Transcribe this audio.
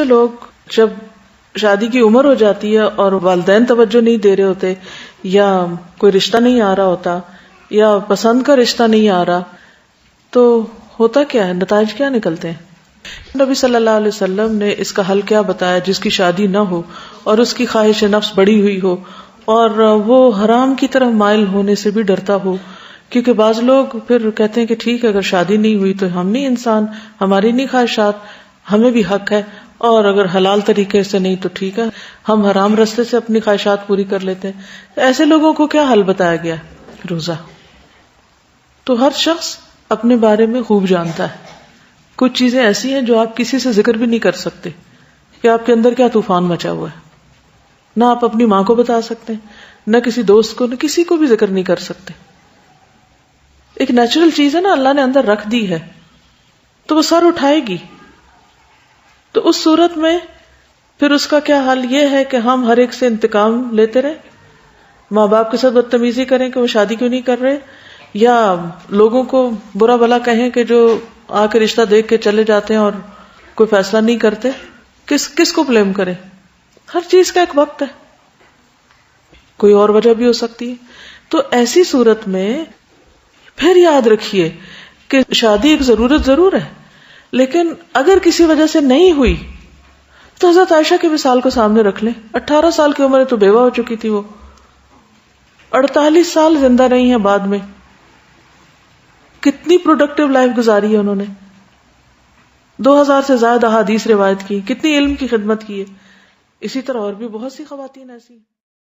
لوگ جب شادی کی عمر ہو جاتی ہے اور والدین توجہ نہیں دے رہے ہوتے، یا کوئی رشتہ نہیں آ رہا ہوتا، یا پسند کا رشتہ نہیں آ رہا، تو ہوتا کیا ہے، نتائج کیا نکلتے ہیں؟ نبی صلی اللہ علیہ وسلم نے اس کا حل کیا بتایا؟ جس کی شادی نہ ہو اور اس کی خواہش نفس بڑی ہوئی ہو اور وہ حرام کی طرف مائل ہونے سے بھی ڈرتا ہو، کیونکہ بعض لوگ پھر کہتے ہیں کہ ٹھیک ہے اگر شادی نہیں ہوئی تو ہم نہیں انسان، ہماری نہیں خواہشات، ہمیں بھی حق ہے، اور اگر حلال طریقے سے نہیں تو ٹھیک ہے ہم حرام راستے سے اپنی خواہشات پوری کر لیتے ہیں۔ ایسے لوگوں کو کیا حل بتایا گیا؟ روزہ۔ تو ہر شخص اپنے بارے میں خوب جانتا ہے، کچھ چیزیں ایسی ہیں جو آپ کسی سے ذکر بھی نہیں کر سکتے کہ آپ کے اندر کیا طوفان مچا ہوا ہے، نہ آپ اپنی ماں کو بتا سکتے، نہ کسی دوست کو، نہ کسی کو بھی ذکر نہیں کر سکتے۔ ایک نیچرل چیز ہے نا، اللہ نے اندر رکھ دی ہے تو وہ سر اٹھائے گی۔ تو اس صورت میں پھر اس کا کیا حل؟ یہ ہے کہ ہم ہر ایک سے انتقام لیتے رہیں، ماں باپ کے ساتھ بدتمیزی کریں کہ وہ شادی کیوں نہیں کر رہے، یا لوگوں کو برا بھلا کہیں کہ جو آ کے رشتہ دیکھ کے چلے جاتے ہیں اور کوئی فیصلہ نہیں کرتے۔ کس کو بلیم کریں؟ ہر چیز کا ایک وقت ہے، کوئی اور وجہ بھی ہو سکتی ہے۔ تو ایسی صورت میں پھر یاد رکھیے کہ شادی ایک ضرورت ضرور ہے، لیکن اگر کسی وجہ سے نہیں ہوئی تو حضرت عائشہ کی مثال کو سامنے رکھ لیں۔ 18 سال کی عمر تو بیوہ ہو چکی تھی، وہ 48 سال زندہ رہی ہیں بعد میں، کتنی پروڈکٹیو لائف گزاری ہے انہوں نے، 2000 سے زائد احادیث روایت کی، کتنی علم کی خدمت کی ہے۔ اسی طرح اور بھی بہت سی خواتین ایسی ہیں۔